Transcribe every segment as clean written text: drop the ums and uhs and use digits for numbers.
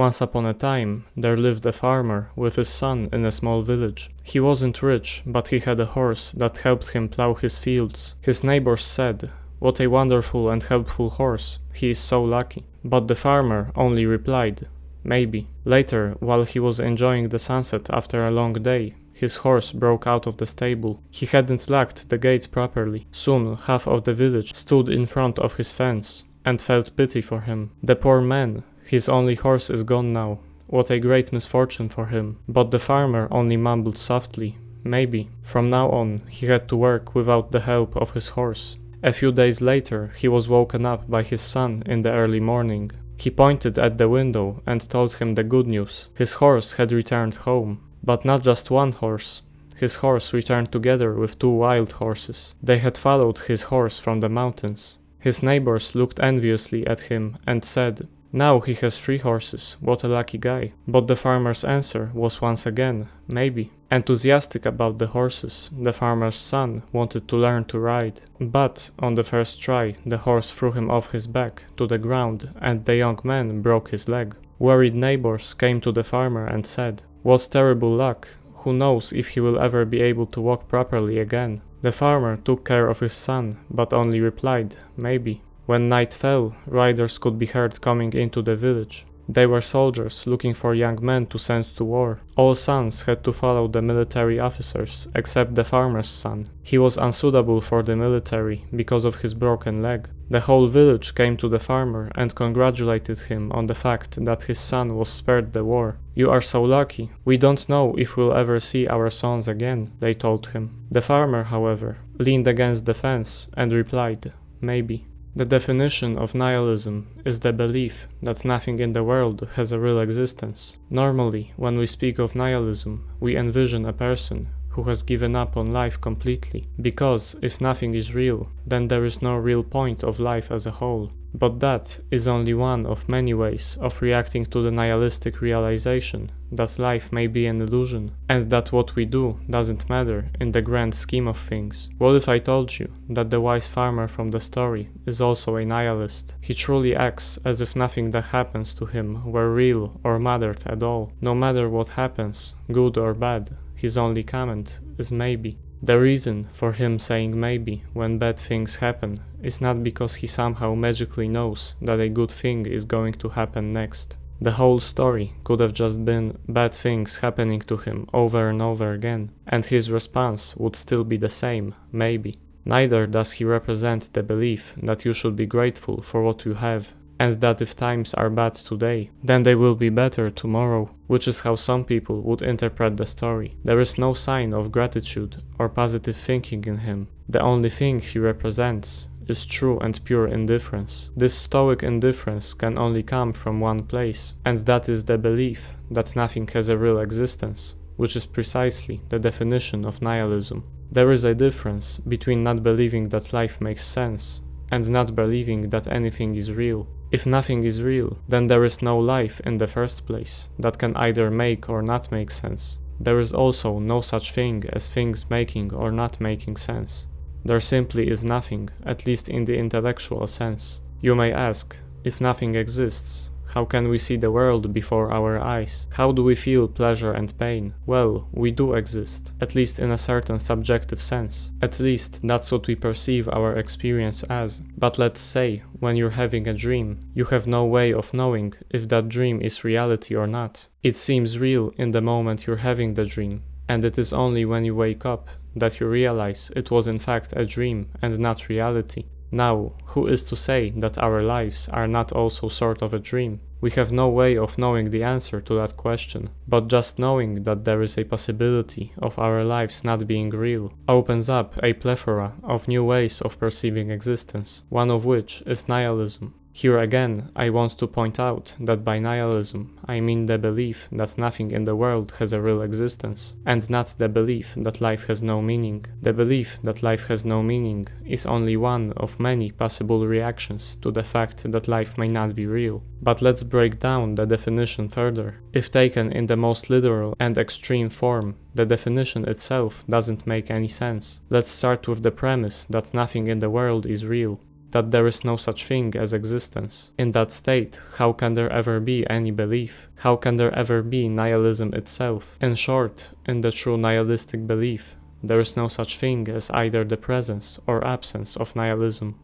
Once upon a time, there lived a farmer with his son in a small village. He wasn't rich, but he had a horse that helped him plow his fields. His neighbors said, "What a wonderful and helpful horse, he is so lucky." But the farmer only replied, "Maybe." Later, while he was enjoying the sunset after a long day, his horse broke out of the stable. He hadn't locked the gate properly. Soon half of the village stood in front of his fence and felt pity for him. The poor man, his only horse is gone now. What a great misfortune for him. But the farmer only mumbled softly, "Maybe." From now on, he had to work without the help of his horse. A few days later, he was woken up by his son in the early morning. He pointed at the window and told him the good news. His horse had returned home. But not just one horse. His horse returned together with 2 wild horses. They had followed his horse from the mountains. His neighbors looked enviously at him and said, "Now he has 3 horses, what a lucky guy." But the farmer's answer was once again, "Maybe." Enthusiastic about the horses, the farmer's son wanted to learn to ride. But on the first try, the horse threw him off his back to the ground and the young man broke his leg. Worried neighbors came to the farmer and said, "What terrible luck! Who knows if he will ever be able to walk properly again?" The farmer took care of his son, but only replied, "Maybe." When night fell, riders could be heard coming into the village. They were soldiers looking for young men to send to war. All sons had to follow the military officers, except the farmer's son. He was unsuitable for the military because of his broken leg. The whole village came to the farmer and congratulated him on the fact that his son was spared the war. "You are so lucky. We don't know if we'll ever see our sons again," they told him. The farmer, however, leaned against the fence and replied, "Maybe." The definition of nihilism is the belief that nothing in the world has a real existence. Normally, when we speak of nihilism, we envision a person who has given up on life completely, because if nothing is real, then there is no real point of life as a whole. But that is only one of many ways of reacting to the nihilistic realization that life may be an illusion, and that what we do doesn't matter in the grand scheme of things. What if I told you that the wise farmer from the story is also a nihilist? He truly acts as if nothing that happens to him were real or mattered at all. No matter what happens, good or bad, his only comment is maybe. The reason for him saying maybe when bad things happen is not because he somehow magically knows that a good thing is going to happen next. The whole story could have just been bad things happening to him over and over again, and his response would still be the same, maybe. Neither does he represent the belief that you should be grateful for what you have, and that if times are bad today, then they will be better tomorrow, which is how some people would interpret the story. There is no sign of gratitude or positive thinking in him. The only thing he represents is true and pure indifference. This stoic indifference can only come from one place, and that is the belief that nothing has a real existence, which is precisely the definition of nihilism. There is a difference between not believing that life makes sense and not believing that anything is real. If nothing is real, then there is no life in the first place that can either make or not make sense. There is also no such thing as things making or not making sense. There simply is nothing, at least in the intellectual sense. You may ask, if nothing exists, how can we see the world before our eyes? How do we feel pleasure and pain? Well, we do exist, at least in a certain subjective sense. At least that's what we perceive our experience as. But let's say, when you're having a dream, you have no way of knowing if that dream is reality or not. It seems real in the moment you're having the dream, and it is only when you wake up that you realize it was in fact a dream and not reality. Now, who is to say that our lives are not also sort of a dream? We have no way of knowing the answer to that question, but just knowing that there is a possibility of our lives not being real opens up a plethora of new ways of perceiving existence, one of which is nihilism. Here again, I want to point out that by nihilism, I mean the belief that nothing in the world has a real existence, and not the belief that life has no meaning. The belief that life has no meaning is only one of many possible reactions to the fact that life may not be real. But let's break down the definition further. If taken in the most literal and extreme form, the definition itself doesn't make any sense. Let's start with the premise that nothing in the world is real. that there is no such thing as existence. In that state, how can there ever be any belief? How can there ever be nihilism itself? In short, in the true nihilistic belief, there is no such thing as either the presence or absence of nihilism.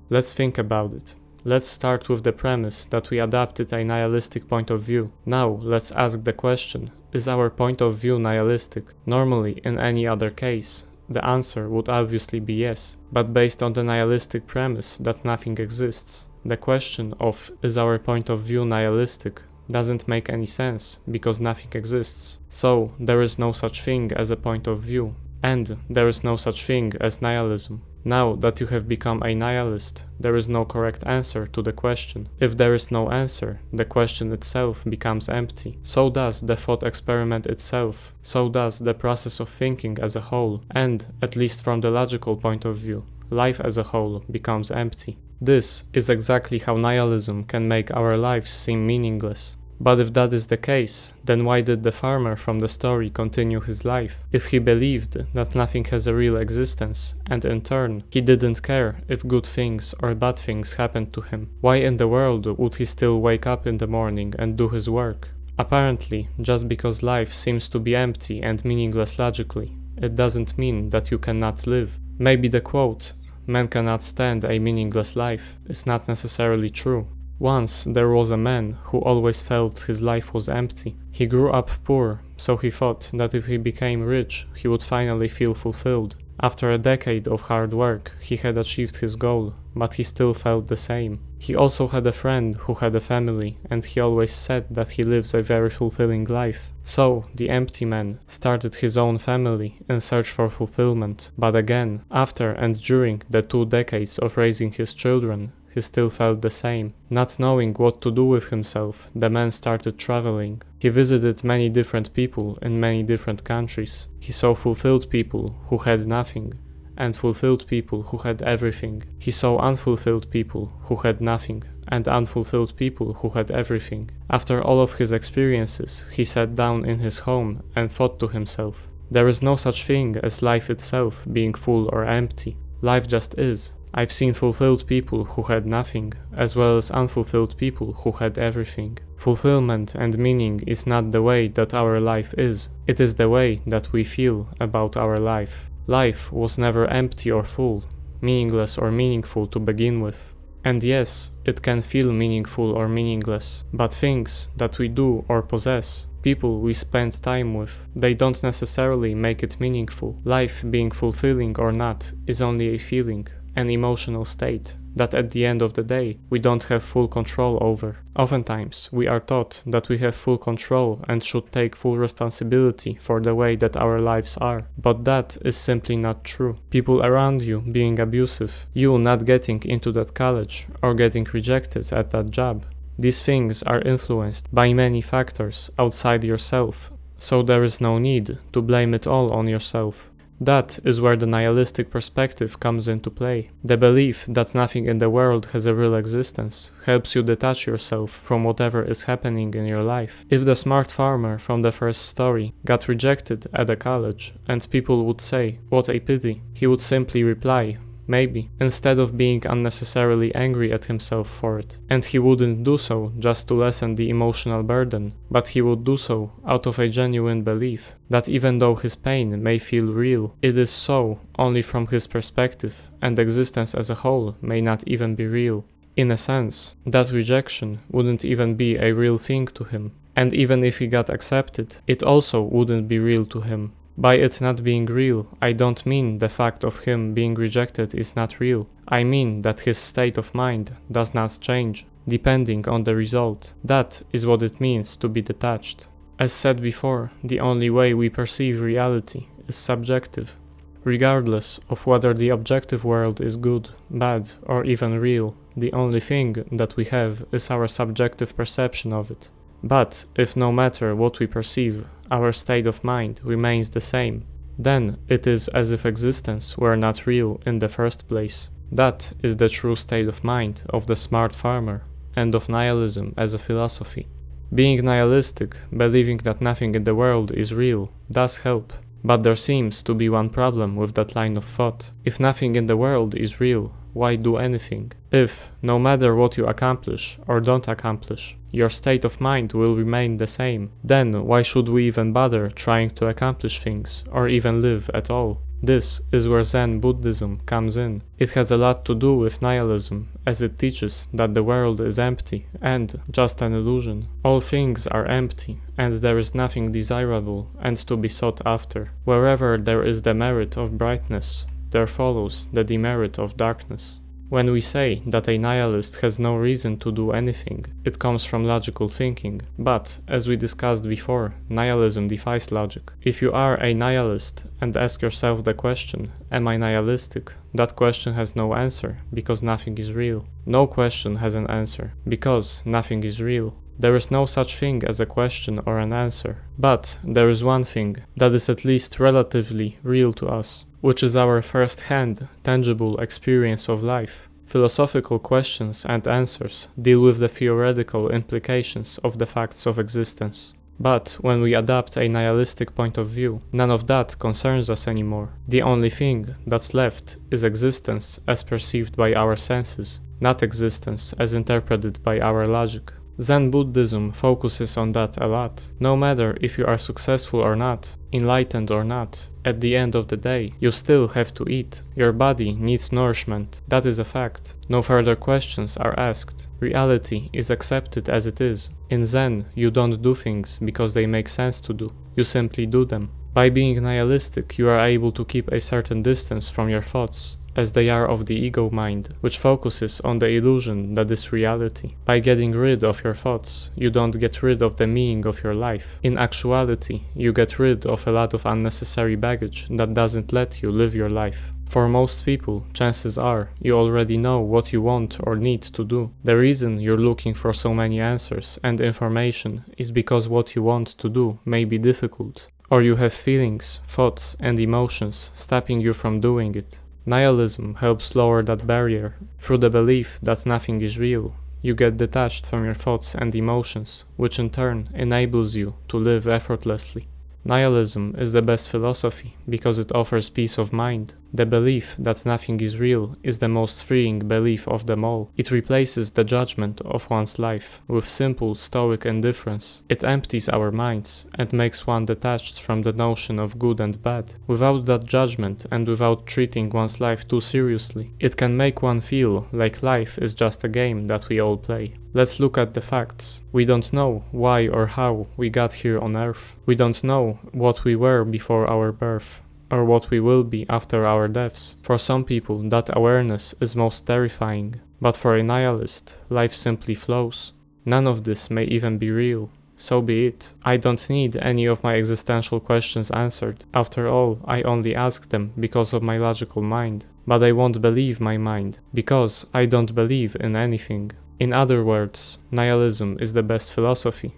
Let's think about it. Let's start with the premise that we adopted a nihilistic point of view. Now, let's ask the question, is our point of view nihilistic? Normally, in any other case, the answer would obviously be yes, but based on the nihilistic premise that nothing exists, the question of is our point of view nihilistic doesn't make any sense because nothing exists. So, there is no such thing as a point of view, and there is no such thing as nihilism. Now that you have become a nihilist, there is no correct answer to the question. If there is no answer, the question itself becomes empty. So does the thought experiment itself, so does the process of thinking as a whole, and, at least from the logical point of view, life as a whole becomes empty. This is exactly how nihilism can make our lives seem meaningless. But if that is the case, then why did the farmer from the story continue his life? If he believed that nothing has a real existence, and in turn, he didn't care if good things or bad things happened to him, why in the world would he still wake up in the morning and do his work? Apparently, just because life seems to be empty and meaningless logically, it doesn't mean that you cannot live. Maybe the quote, "Man cannot stand a meaningless life," is not necessarily true. Once there was a man who always felt his life was empty. He grew up poor, so he thought that if he became rich, he would finally feel fulfilled. After a decade of hard work, he had achieved his goal, but he still felt the same. He also had a friend who had a family, and he always said that he lives a very fulfilling life. So, the empty man started his own family in search for fulfillment. But again, after and during the 2 decades of raising his children, he still felt the same. Not knowing what to do with himself, the man started traveling. He visited many different people in many different countries. He saw fulfilled people who had nothing, and fulfilled people who had everything. He saw unfulfilled people who had nothing, and unfulfilled people who had everything. After all of his experiences, he sat down in his home and thought to himself, there is no such thing as life itself being full or empty. Life just is. I've seen fulfilled people who had nothing, as well as unfulfilled people who had everything. Fulfillment and meaning is not the way that our life is. It is the way that we feel about our life. Life was never empty or full, meaningless or meaningful to begin with. And yes, it can feel meaningful or meaningless, but things that we do or possess, people we spend time with, they don't necessarily make it meaningful. Life being fulfilling or not is only a feeling, an emotional state that at the end of the day we don't have full control over. Oftentimes we are taught that we have full control and should take full responsibility for the way that our lives are, but that is simply not true. People around you being abusive, you not getting into that college or getting rejected at that job, these things are influenced by many factors outside yourself, so there is no need to blame it all on yourself. That is where the nihilistic perspective comes into play. The belief that nothing in the world has a real existence helps you detach yourself from whatever is happening in your life. If the smart farmer from the first story got rejected at a college and people would say, "What a pity," he would simply reply, "Maybe," instead of being unnecessarily angry at himself for it. And he wouldn't do so just to lessen the emotional burden, but he would do so out of a genuine belief that even though his pain may feel real, it is so only from his perspective, and existence as a whole may not even be real. In a sense, that rejection wouldn't even be a real thing to him, and even if he got accepted, it also wouldn't be real to him. By it not being real, I don't mean the fact of him being rejected is not real. I mean that his state of mind does not change, depending on the result. That is what it means to be detached. As said before, the only way we perceive reality is subjective. Regardless of whether the objective world is good, bad, or even real, the only thing that we have is our subjective perception of it. But if no matter what we perceive, our state of mind remains the same, then it is as if existence were not real in the first place. That is the true state of mind of the smart farmer, and of nihilism as a philosophy. Being nihilistic, believing that nothing in the world is real, does help. But there seems to be one problem with that line of thought. If nothing in the world is real, why do anything? If, no matter what you accomplish or don't accomplish, your state of mind will remain the same, then why should we even bother trying to accomplish things or even live at all? This is where Zen Buddhism comes in. It has a lot to do with nihilism, as it teaches that the world is empty and just an illusion. All things are empty, and there is nothing desirable and to be sought after. Wherever there is the merit of brightness, there follows the demerit of darkness. When we say that a nihilist has no reason to do anything, it comes from logical thinking. But, as we discussed before, nihilism defies logic. If you are a nihilist and ask yourself the question, am I nihilistic? That question has no answer, because nothing is real. No question has an answer, because nothing is real. There is no such thing as a question or an answer. But there is one thing that is at least relatively real to us, which is our first-hand, tangible experience of life. Philosophical questions and answers deal with the theoretical implications of the facts of existence. But when we adopt a nihilistic point of view, none of that concerns us anymore. The only thing that's left is existence as perceived by our senses, not existence as interpreted by our logic. Zen Buddhism focuses on that a lot. No matter if you are successful or not, enlightened or not, at the end of the day, you still have to eat. Your body needs nourishment. That is a fact. No further questions are asked. Reality is accepted as it is. In Zen, you don't do things because they make sense to do. You simply do them. By being nihilistic, you are able to keep a certain distance from your thoughts, as they are of the ego mind, which focuses on the illusion that is reality. By getting rid of your thoughts, you don't get rid of the meaning of your life. In actuality, you get rid of a lot of unnecessary baggage that doesn't let you live your life. For most people, chances are, you already know what you want or need to do. The reason you're looking for so many answers and information is because what you want to do may be difficult, or you have feelings, thoughts, and emotions stopping you from doing it. Nihilism helps lower that barrier. Through the belief that nothing is real, you get detached from your thoughts and emotions, which in turn enables you to live effortlessly. Nihilism is the best philosophy because it offers peace of mind. The belief that nothing is real is the most freeing belief of them all. It replaces the judgment of one's life with simple stoic indifference. It empties our minds and makes one detached from the notion of good and bad. Without that judgment and without treating one's life too seriously, it can make one feel like life is just a game that we all play. Let's look at the facts. We don't know why or how we got here on Earth. We don't know what we were before our birth, or what we will be after our deaths. For some people, that awareness is most terrifying, but for a nihilist, life simply flows. None of this may even be real. So be it. I don't need any of my existential questions answered. After all, I only ask them because of my logical mind. But I won't believe my mind, because I don't believe in anything. In other words, nihilism is the best philosophy,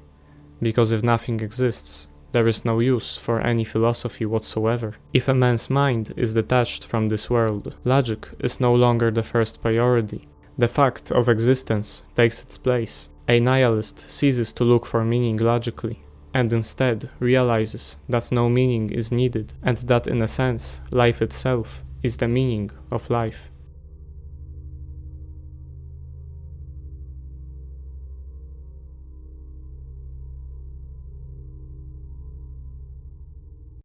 because if nothing exists, there is no use for any philosophy whatsoever. If a man's mind is detached from this world, logic is no longer the first priority. The fact of existence takes its place. A nihilist ceases to look for meaning logically, and instead realizes that no meaning is needed, and that in a sense, life itself is the meaning of life.